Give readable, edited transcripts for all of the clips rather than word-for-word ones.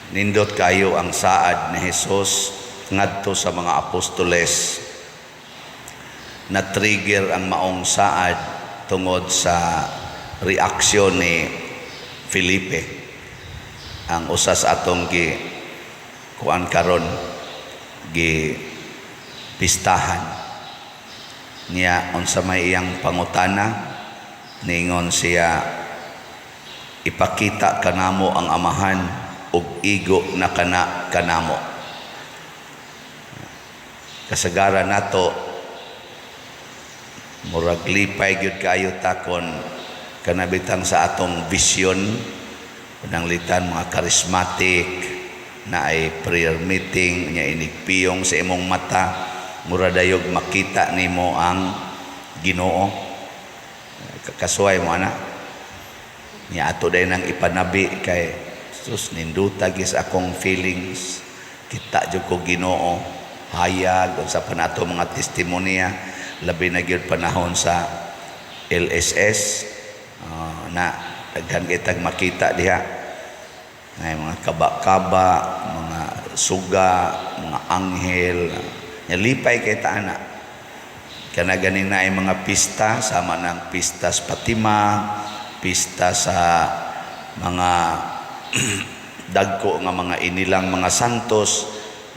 Nindot kayo ang saad ni Jesus ngadto sa mga apostoles. Na-trigger ang maong saad tungod sa reaksyon ni Felipe. Ang usas atong kuan karon pistahan niya unsa may iyang pangutana, ningon siya, ipakita kanamo ang amahan ug igo na kanamo. Kasagaran nato murag lipay gyud kayo takon kanabitang sa atong vision, pananglitan mga charismatic na ay prayer meeting nya inigpiyong sa imong mata, mura dayog makita nimo ang Ginoo. Kasuway mo ana nya ato day nang ipanabi kay sus ninduta gis akong feelings, kita jud ko Ginoo, hayag sa panato mga testimonya, labi na gyud panahon sa LSS na daghan kitag makita diha na mga kaba-kaba, mga suga, mga anghel, nalipay kay taana. Kana ganin na ay mga pista, sama ng pista sa Fatima, pista sa mga dagko nga mga inilang mga santos,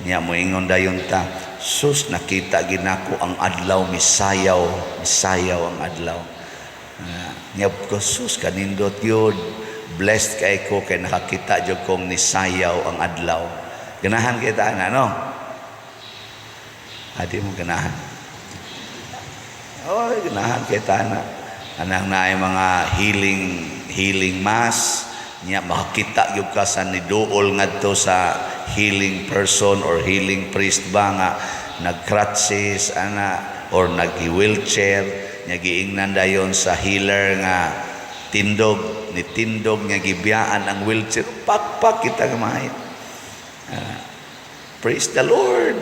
niya moingon dayon ta, sus nakita ginako ang adlaw, misayaw ang adlaw. Niya ko sus kanindot yun. Blessed kay ko kay nakakita jud kong nisayaw ang adlaw. Ganahan kita na no? Adi mo ganahan. Oh, ganahan kita na. Anang naay mga healing mass, nya makakita gyud ka sa niduol ngadto sa healing person or healing priest ba nga nagkratsis ana or nag-wheelchair, nya giingnan dayon sa healer nga tindog nga gibiyaan ang wheelchair, pakpak kita gamay. Praise the Lord,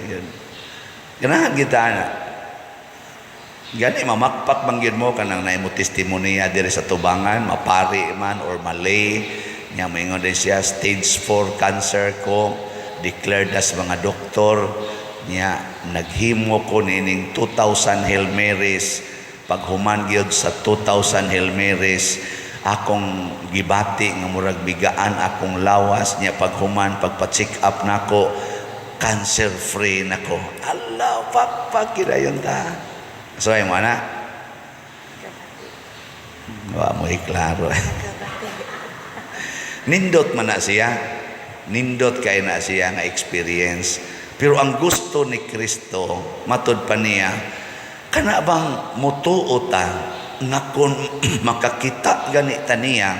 yun. Ganahan kita na gani mamakpak banggid mo kanang naay mo testimonya diri sa tubangan, mapari man or malay nya moingon din siya stage 4 cancer ko, declared as mga doktor nya naghimo ko nining 2,000 Hail Marys. Paghuman gyud sa 2,000 Hail Marys, akong gibati nga murag bigaan akong lawas niya paghuman pagpa-check up nako, cancer free nako. Allah, pakpak kidayon ta. So ay mo na. Wa mo iklaro. Nindot man na siya. Nindot kay na siya nga experience. Pero ang gusto ni Kristo matud pa niya, kana bang mutuo ta nga kung makakita ganita niya,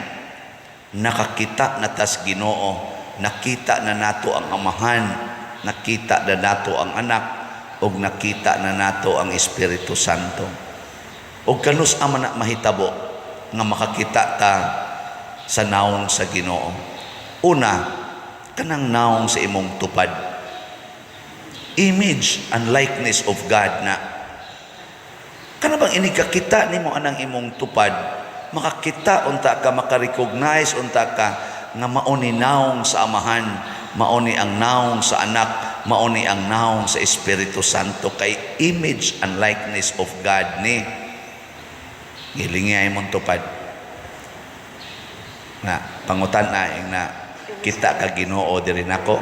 nakakita na tas Ginoo, nakita na nato ang amahan, nakita na nato ang anak, ug nakita na nato ang Espiritu Santo. Ug kanus ama na mahitabo nga makakita ta sa naong sa Ginoo. Una, kanang naong sa imong tupad, image and likeness of God na kana bang inikakita nimo anang imong tupad, makakita unta ka, makarecognize unta ka nga mauni naong sa amahan, mauni ang naong sa anak, mauni ang naong sa Espiritu Santo, kay image and likeness of God ni gilingay imong tupad na pangutan na kita ka Ginoo diri nako,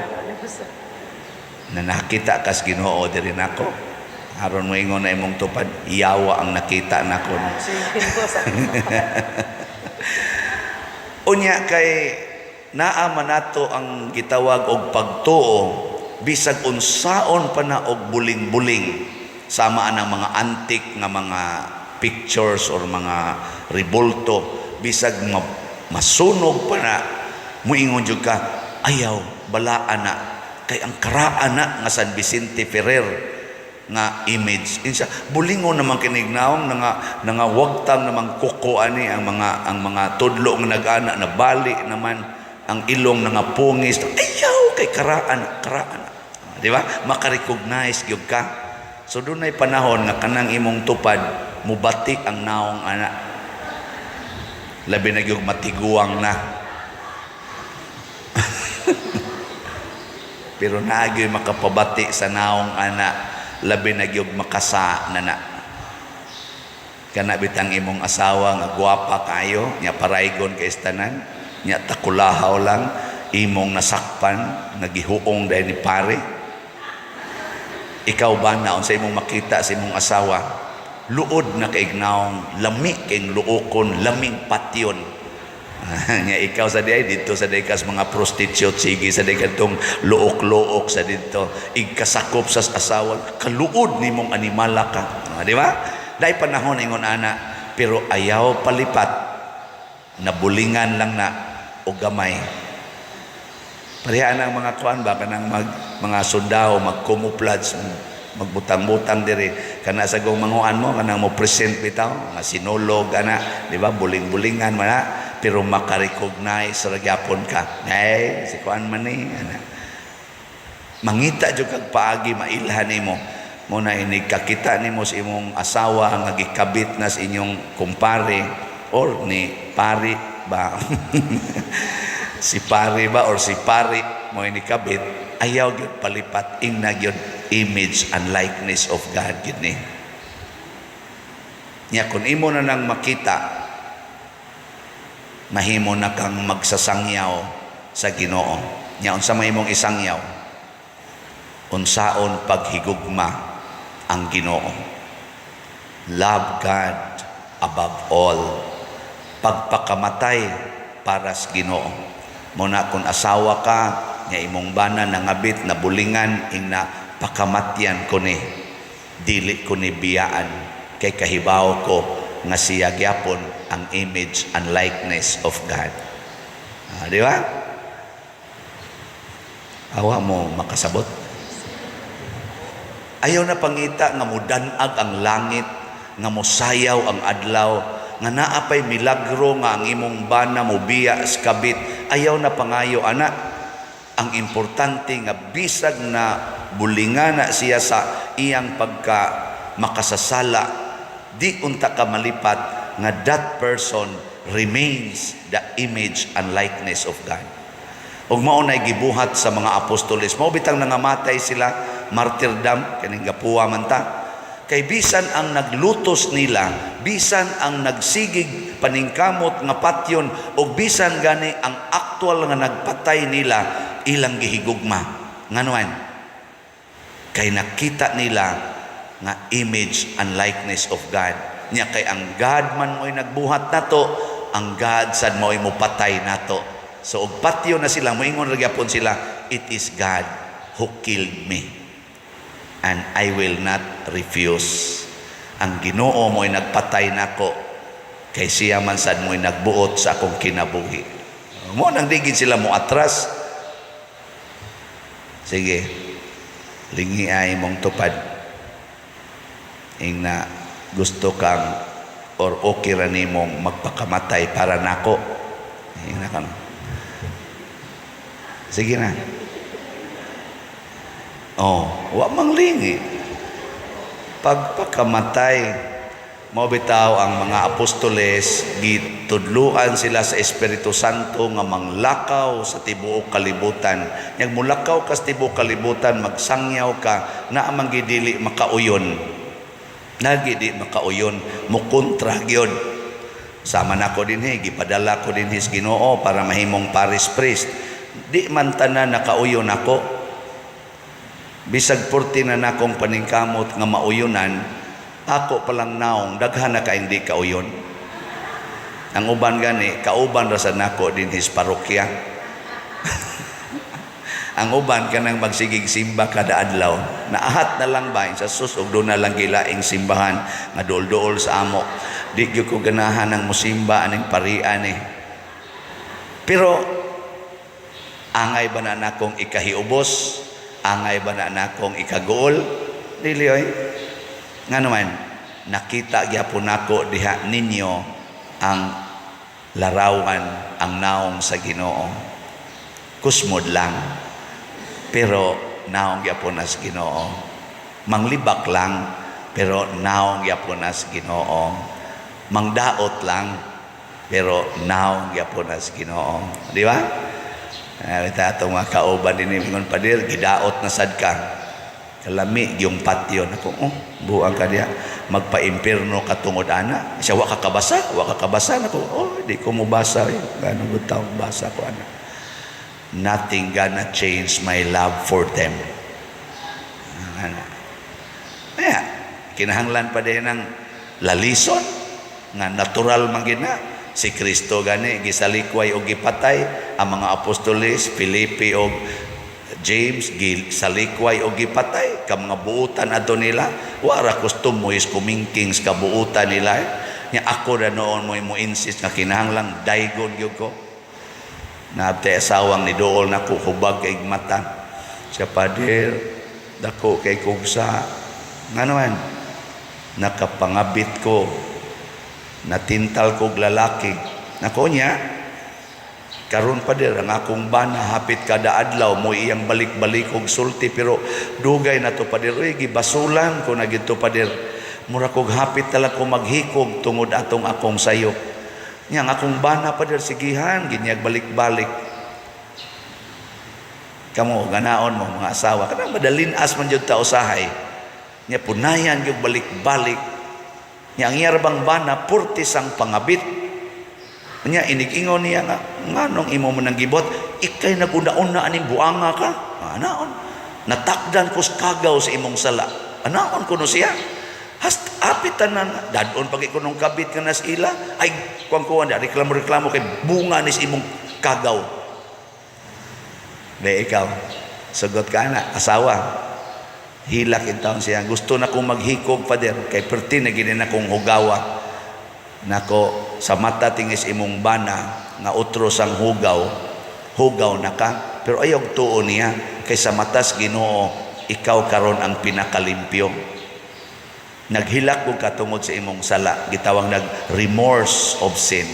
na nakita kas Ginoo diri nako. Aron mo ingon na imong tupad, iyawa ang nakita nako. Unya kay naa man nato ang gitawag og pagtuo, bisag unsaon pa na og buling-buling, sama ang mga antik nga mga pictures or mga ribulto, bisag masunog pa na, muingon jud ka, ayaw balaan na kay ang karaan na nga San Vicente Ferrer nga image insa bulingon naman kinignaong nga wagtang naman kuko ani ang mga tudlo nga nag-ana na bali naman ang ilong nga pungis, ayaw kay karaan di ba, makarecognize gyud ka. So dunay panahon nga kanang imong tupad mubatik ang naong ana, labi na gyud matiguang na. Pero naagyoy makapabati sa naong ana, labi na gyud makasa na. Kana bitang imong asawa nga gwapa kayo, nya paraygon kay tanan, nya takulahaw lang, imong nasakpan, nagihuong dahil ni pare. Ikaw ba naon sa imong makita sa imong asawa, luod na kaignaong, lami kayong luokon, laming patyon. Nya ikaw sa diay dito sa diay kas mga prostitute, sige sa diay kadtong luok-luok sa dito, igkasakop sa asawa, kaluod nimong animala ka. Di ba? Dahil panahon ingon ana, pero ayaw palipat, nabulingan lang na o gamay. Pareha ng mga kuan ba kanang mga sundao magkumuplads, magbutang-butang diri kana sa gong manguan mo kanang mo present bitaw nga sinulog ana, di ba, buling-bulingan man na, pero makarecognize ra gyapon ka. Ay si kuan man ni ana. Mangita jud kag paagi mailhan nimo. Muna ini kakita nimo sa imong asawa nga gikabit na sa inyong kumpare or ni pari ba si pari ba or si pari mo ini kabit, ayaw gyud palipat, ingna gyud image and likeness of God gyud ni. Nya kun imo na nang makita, mahimo na kang magsasangyaw sa Ginoo. Nya unsa may imong isangyaw? Unsaon paghigugma ang Ginoo. Love God above all. Pagpakamatay para sa Ginoo. Muna kung asawa ka, nga imong bana nangabit na bulingan, ingna pakamatyan ko ni, dili ko ni biyaan, kay kahibaw ko nga siya gyapon ang image and likeness of God. Di ba? Awa mo makasabot. Ayaw na pangita nga mudanag ang langit, nga mosayaw ang adlaw, nga naapay milagro nga ang imong bana mobiya sa kabit. Ayaw na pangayo ana. Ang importante nga bisag na bulingan na siya sa iyang pagka makasasala, di unta ka malipat nga that person remains the image and likeness of God. Ug mao nay gibuhat sa mga apostoles, mao bitang nangamatay sila, martyrdom kaning gapuwa man ta. Kay bisan ang naglutos nila, bisan ang nagsigig paningkamot nga patyon, o bisan gani ang aktual nga nagpatay nila, ilang gihigugma. Nganuan? Kay nakita nila nga image and likeness of God. Nya kay ang God man mo'y nagbuhat nato, ang God sad mo'y mupatay nato. So og patyo na sila, moingon ra gyapon sila, it is God who killed me, and I will not refuse. Ang Ginoo mo'y nagpatay nako, kay siya man sad mo'y nagbuot sa akong kinabuhi. Mo nang digid sila mo atras. Sige, lingi ay mong tupad. Ingna gusto kang or okay ra nimong magpakamatay para nako. Ingna kang. Sige na. Oh, wa mang lingi. Pagpakamatay, mao bitaw ang mga apostoles, gitudluan sila sa Espiritu Santo nga manglakaw sa tibuok kalibutan. Yang mulakaw ka sa tibuok kalibutan, magsangyaw ka, na amang gidili makauyon. Nagidi makauyon, mukontra gyud. Sama nako dinhi, gipadala ko dinhi sa Ginoo para mahimong parish priest. Di man tanan nakauyon ako. Bisag 40 na nakong paningkamot nga mauyonan, ako palang naong daghan na ka hindi kauyon. Ang uban gani kauban ra sa nako din his parokya. Ang uban kanang magsigig simba kada adlaw, naahat na lang ba sa susog do na lang gilaing simbahan nga duol-duol sa amo. Di gyud ko ganahan ng musimba aning parian eh. Pero angay ba na nakong ikahiubos? Angay ba na nakong ikagool? Dili oy. Nga naman, nakita gyapon nako diha ninyo ang larawan, ang naong sa Ginoo. Kusmod lang, pero naong gyapon na sa Ginoo. Manglibak lang, pero naong gyapon na sa Ginoo. Mangdaot lang, pero naong gyapon na sa Ginoo. Di ba? Kita itong mga kauban din ingon padir, gidaot na sad ka. Kalami yung patio nako, buang ka diya, magpa-impierno ka tungod ana. Siya wa ka kabasa nako. Di ko mo basa ganun gud taw basa ko ana. Nothing gonna change my love for them. Kaya kinahanglan pa din ng lalison nga natural man gina. Si Kristo gani gisalikway o gipatay, ang mga apostoles Filipe o James gisalikway o gipatay, ka mga buutan ato nila wara kustomo is kumingking sa kabuutan nila. Nya ako na noon mo insist nga kinahanglang daygon gyud ko. Nabte asawang ni dool nako hubag kay mata. Siya pader dako kay kugsa nganuan nakapangabit ko, natintal kog lalaki nako niya karon pa dir ang akong bana hapit kada adlaw mo iyang balik-balik og sulti, pero dugay na to pa dir gibasulan ko na gidto pa dir mura kog hapit tala ko maghikog tungod atong akong sayop niya ang akong bana pa dir sigihan ginyag balik-balik. Kamo ganaon mo mga asawa kana madalinas man jud ta usahay niya punayan gyud balik-balik. Yang iyarbang bana purtis ang pangabit niya inig-ingon niya nga nganong imo man gibot ikay naguna-una aning buanga ka anaon natakdan ko kagaw sa imong sala anaon kuno siya hast apitan na dadon pagi kunong kabit ka nas ila ay kuan reklamo kay bunga nis imong kagaw de ikaw sugot ka na asawa hilak intawon siya gusto na kong maghikog pader kay perti na gini na kong hugawa nako sa mata tingis imong bana nga utros ang hugaw na ka pero ayog tuo niya kay sa matas Ginoo ikaw karon ang pinakalimpyo. Naghilak ko katungod sa imong sala gitawag nag remorse of sin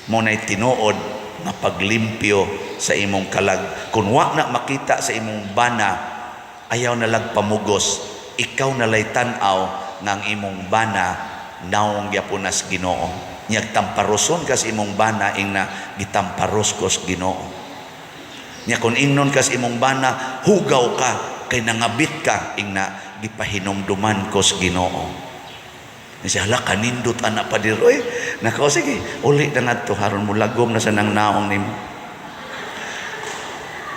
mo nay tinuod nga paglimpyo sa imong kalag. Kung wa na makita sa imong bana ayaw na lang pamugos, ikaw na lay tanaw ng imong bana naong yapunas Ginoo. Nyag tamparoson kas imong bana ing na gitamparos kos Ginoo. Nya kun ingnon kas imong bana hugaw ka kay nangabit ka ing na gipahinomduman kos Ginoo. Siya hala kanindot anak pa diroy. Nako sige, uli na ngadto haron mo lagom na sa nang naong nimo.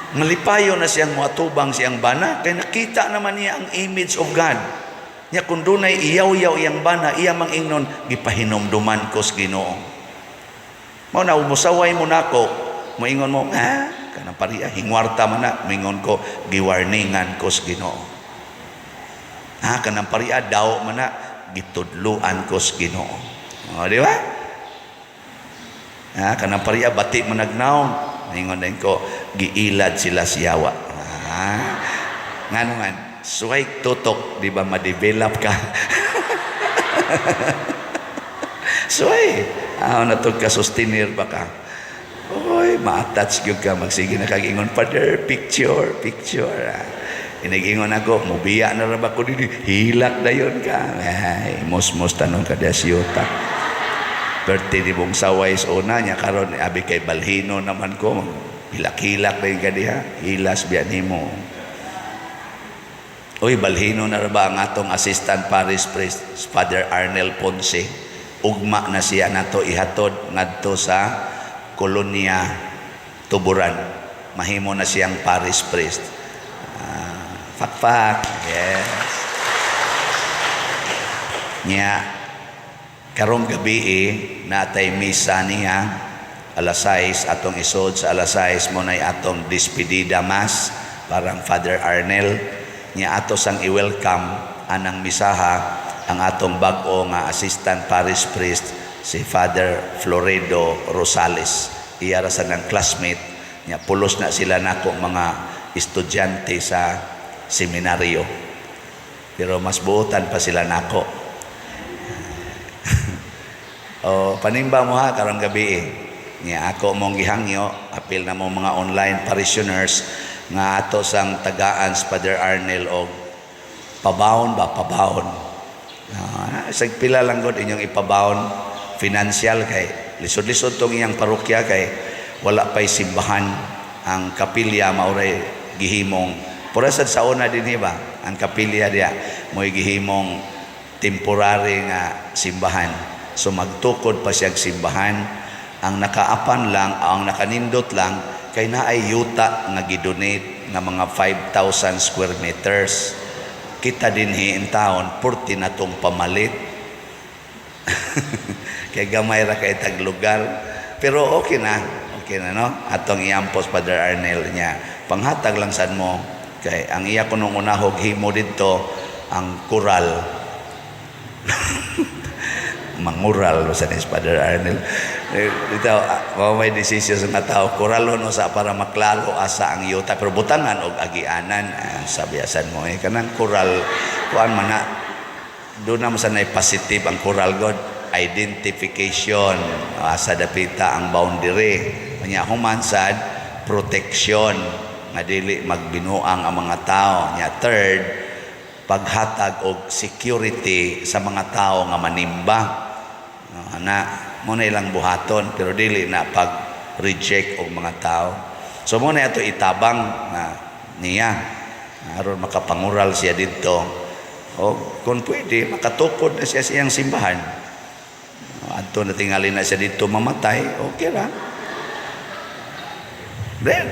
Malipayo na siyang muatubang siyang bana kay nakita naman niya ang image of God. Nya kun dunay iyaw-yaw iyang bana iya mang ingnon gipahinomduman kos Ginoo. Mao na umusaway mo nako, moingon mo kanang pariya hingwarta man na moingon ko giwarningan kos Ginoo. Kanang pariya daw man na gitudluan kos Ginoo. Di ba? Kanang pariya bati man nagnaong ingon din ko giilad sila siyawa. Ngano man suway tutok di ba ma-develop ka. Suway natog ka sustenir ba ka oy ma-attach gyud ka magsige na kag ingon father picture inig-ingon ako mubiya na ra ba ko dili hilak dayon ka ay mos tanon ka da siyota. Berti di mong saway sa una niya karon abi kay balhino naman ko hilak-hilak rin ka diha hilas biyan nimo. Uy balhino na ba ang atong assistant parish priest Father Arnel Ponce ugma na siya nato ihatod ngadto sa Kolonya Tuburan mahimo na siyang parish priest. Fakfak yes niya karong gabi natay misa niya alas 6 atong isod sa alas 6 mo nay atong despedida mass parang Father Arnel niya ato sang i-welcome anang misaha ang atong bag-o nga assistant parish priest si Father Floredo Rosales iya ra sa nang classmate niya pulos na sila nako mga estudyante sa seminaryo pero mas buotan pa sila nako. Panimba mo ha karong gabi niya ako mong gihangyo apil na mo mga online parishioners nga ato sang tagaan sa Father Arnel og pabawon isang pila lang gud inyong ipabawon financial kay lisod-lisod tong iyang parokya kay wala pay simbahan ang kapilya mauray gihimong purasad sa una din ba ang kapilya diya mo'y gihimong temporary nga simbahan. So magtukod pa siyang simbahan. Ang nakaapan lang, ang nakanindot lang kay naay yuta nga gidonate nga mga 5,000 square meters. Kita dinhi in town 40 na tong pamalit. Kay gamay ra kay tag lugar. Pero okay na no? Atong iampos Father Arnel niya. Panghatag lang sad mo kay ang iya kunong unahog himo didto ang kural. Mangural sa ni Father Arnel. Dito may desisyon sa tao kuralo no sa para maklaro asa ang yuta pero butangan og agianan sabiasan mo kanang kural kuan man na do na sa nay positive ang kural god identification asa dapita ang boundary nya human sad protection nga dili magbinuang ang mga tao nya third paghatag og security sa mga tao nga manimba na mo na ilang buhaton pero dili na pag reject og mga tao. So mo na ato itabang na niya aron makapangural siya didto o kung pwede makatukod na siya siyang simbahan. Adto na tingali na siya didto mamatay, okay ra. Then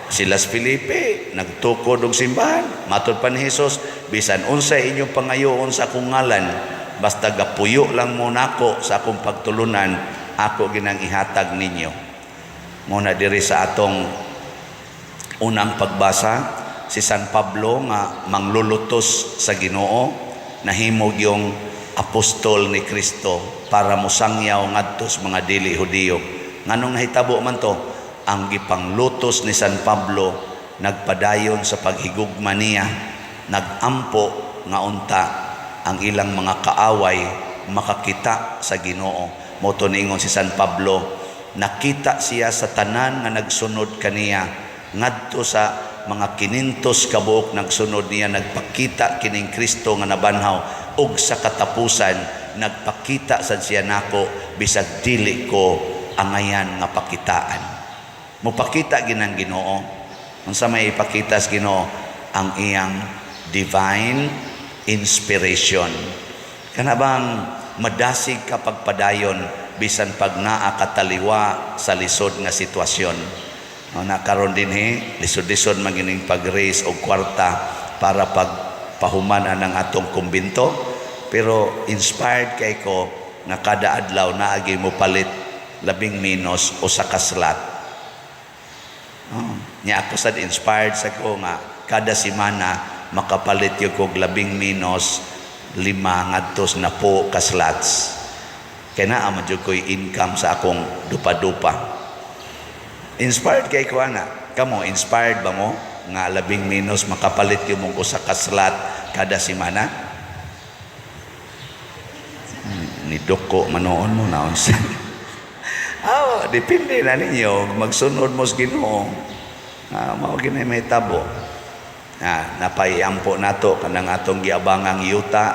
Silas Felipe nagtukod og simbahan. Matud pa ni Hesus, bisan unsay inyong pangayoon sa akong ngalan, basta gapuyo lang mo nako sa akong pagtulunan, ako ginang ihatag ninyo. Muna diri sa atong unang pagbasa, si San Pablo nga manglulutos sa Ginoo, nahimog yung apostol ni Kristo para musangyaw ngadto sa mga dili Hudiyo. Nganong nahitabo man to? Ang gipanglutos ni San Pablo nagpadayon sa paghigugma niya, nagampo nga unta ang ilang mga kaaway makakita sa Ginoo. Moto ningon si San Pablo, nakita siya sa tanan nga nagsunod kaniya ngadto sa mga 500 kabuok nagsunod niya, nagpakita kining Kristo nga nabanhaw ug sa katapusan nagpakita sad siya nako bisag dili ko angayan nga pakitaan. Mupakita ginang Ginoo. Unsa may ipakita sa Ginoo? Ang iyang divine inspiration. Kana bang madasig ka pagpadayon bisan pag naa kataliwa sa lisod nga sitwasyon. Nakaroon din lisod-lisod magining pag-raise og kwarta para pagpahumanan ang atong kumbinto. Pero inspired kay ko nga kada adlaw naagi mo palit 10 o sa kaslat. Nya ako sad inspired sa ko nga kada semana makapalit yung kog 10 5 ngadto na po ka slots. Kaya na aman yung ko'y income sa akong dupa-dupa. Inspired kay ko na. Kamo, inspired ba mo nga 10 makapalit yung mong ko sa kaslat kada semana? Nidoko manoon mo na unsa. Depende na ninyo magsunod mo sa Ginoo. Mao ginay may tabo. Napaiampo nato kanang atong giabangang yuta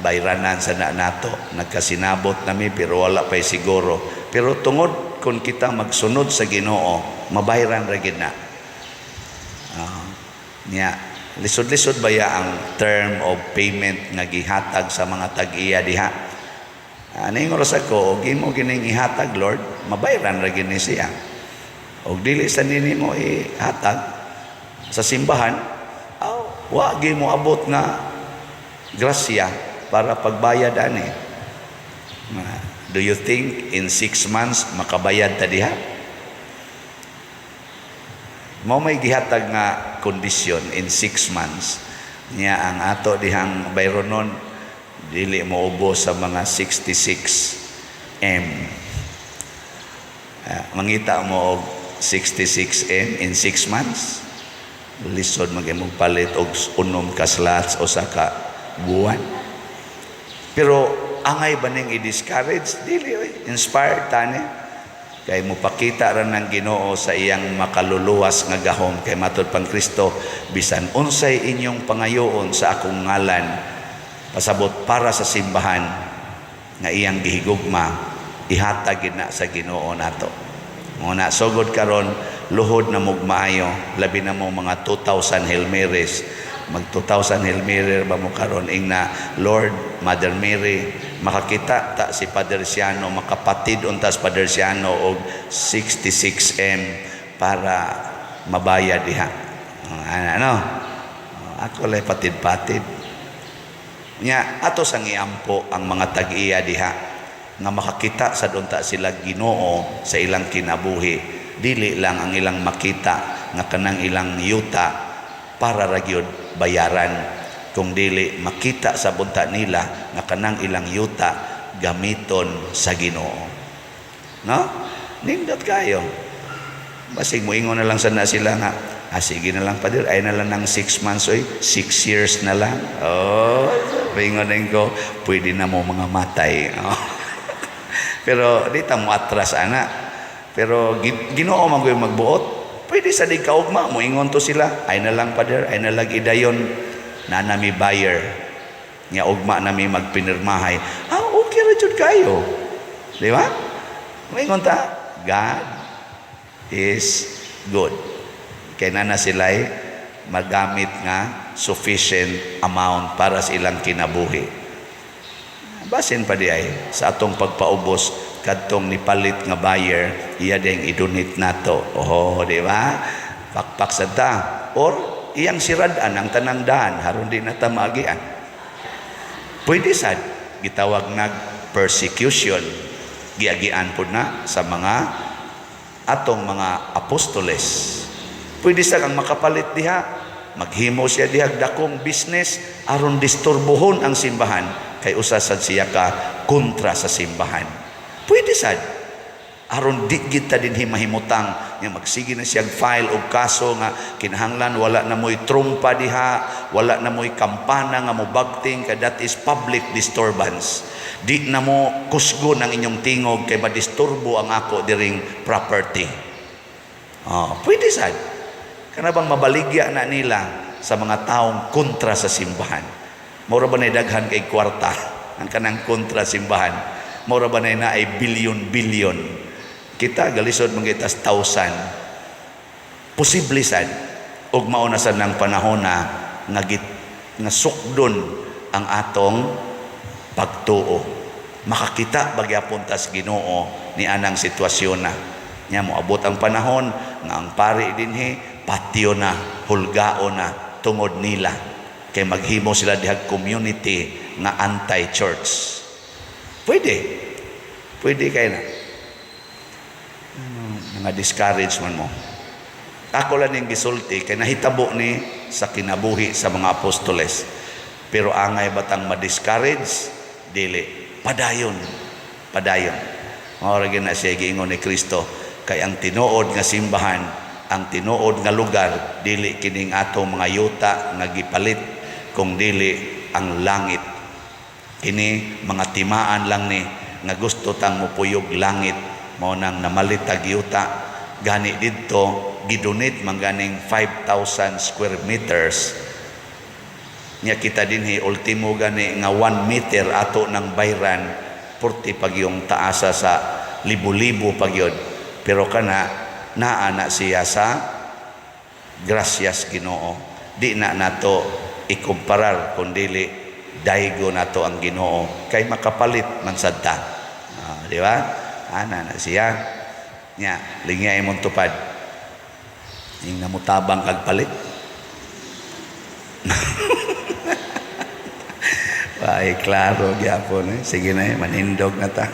bayranan sa nato. Nagkasinabot nami pero wala pay siguro. Pero tungod kung kita magsunod sa Ginoo, mabayran ra gid na. Lisod-lisod baya ang term of payment nga gihatag sa mga tag-iya diha. Ningon sa ko, og imo gining ihatag Lord, mabayran ra gid ni siya. Og dili sa nini mo ihatag sa simbahan, wa gi mo abot nga grasya para pagbayad ani. Do you think in 6 months makabayad ta diha? Mao may gihatag nga kondisyon in 6 months. Nya ang ato dihang bayronon dili mo ubos sa mga 66 M. Mangita mo og 66 M in 6 months. Lisod magimong palit og 6 ka slots o sa ka buwan. Pero angay ba ning i-discourage? Dili, inspired tani. Kay mupakita ra ng Ginoo sa iyang makaluluwas nga gahom kay matud pang Kristo, bisan unsay inyong pangayoon sa akong ngalan, pasabot para sa simbahan nga iyang gihigugma, ihatag gid na sa Ginoo nato. Muna sugod karon luhod na mugmaayo, labi na mo mga 2,000 Hail Marys. Mag 2,000 Hail Mary ba mo karon ing na Lord, Mother Mary, makakita ta si Padre Siano, makapatid untas Padre Siano og 66M para mabayad diha. Ano? Ako lay patid-patid. Nya ato sang iampo ang mga tag-iya diha nga makakita sa dunta sila Ginoo sa ilang kinabuhi. Dili lang ang ilang makita nga kanang ilang yuta para ragyod bayaran, kung dili makita sa bunta nila nga kanang ilang yuta gamiton sa Ginoo. No? Nindot kayo. Basig mo ingon na lang sana sila nga, sige na lang Pader, ay na lang ng 6 months, 6 years na lang. Ingonin ko, pwede na mo mga matay. Pero di ta mo atras ana. Pero Ginoo man ko magbuot. Pwede sa di kaugma mo ingon to sila, ay na lang Pader, ay na lang idayon na nami buyer. Nga ugma nami magpinirmahay. Okay ra jud kayo. Di ba? Mo ingon ta, God is good. Kaya na sila'y magamit nga sufficient amount para sa ilang kinabuhi. Basin pa di ay sa atong pagpaubos kadtong nipalit nga buyer, iya ding idunit nato. Di ba? Pakpak sa ta. Or iyang siradan ang tanang daan, haron di na ta maagian. Pwede sad gitawag nag persecution. Giagian po na sa mga atong mga apostoles. Pwede sa kang makapalit diha, maghimo siya diha dakong business aron disturbohon ang simbahan kay usa sad siya ka kontra sa simbahan. Pwede sad aron di kita din himahimutang nga magsige na siya file og kaso nga kinahanglan wala na moy trumpa diha, wala na moy kampana nga mobagting kay that is public disturbance. Di na mo kusgon ang inyong tingog kay madisturbo ang ako diring property. Pwede sad. Kana bang mabaligya na nila sa mga taong kontra sa simbahan. Mura ba na daghan kay kwarta ang kanang kontra simbahan? Mura ba na ay bilyon-bilyon? Kita galisod mangitas 1,000. Posible sad ug mauna sad ng panahon na nga sukdon ang atong pagtuo. Makakita bagyapon tas Ginoo ni anang sitwasyon na. Nya moabot ang panahon nga ang pari dinhi patio na, hulgao na tungod nila kay maghimo sila dihag community nga anti-church. Pwede kay na mga discouragement mo. Ako lang yung gisulti kay nahitabo ni sa kinabuhi sa mga apostoles. Pero angay batang ma-discourage, dili. Padayon. Ora gyud na siya giingon ni Kristo kay ang tinuod nga simbahan, ang tinuod nga lugar, dili kining atong mga yuta nga gipalit, kung dili ang langit. Kini mga timaan lang ni nga gusto tang mupuyog langit, mao nang namalitag yuta. Gani didto gidonate man ganing 5,000 square meters. Nya kita dinhi ultimo gani nga 1 meter ato ng bayran, 40 pag yung taasa sa libo-libo pag yun. Pero kana naana siya sa gracias Ginoo. Di na nato ikumparar kundili daigo nato ang Ginoo kay makapalit man sadta. Di ba? Ana na siya. Nya lingay mong tupad. Ing namutabang kag palit. Ay klaro gyapon Sige na manindog na ta.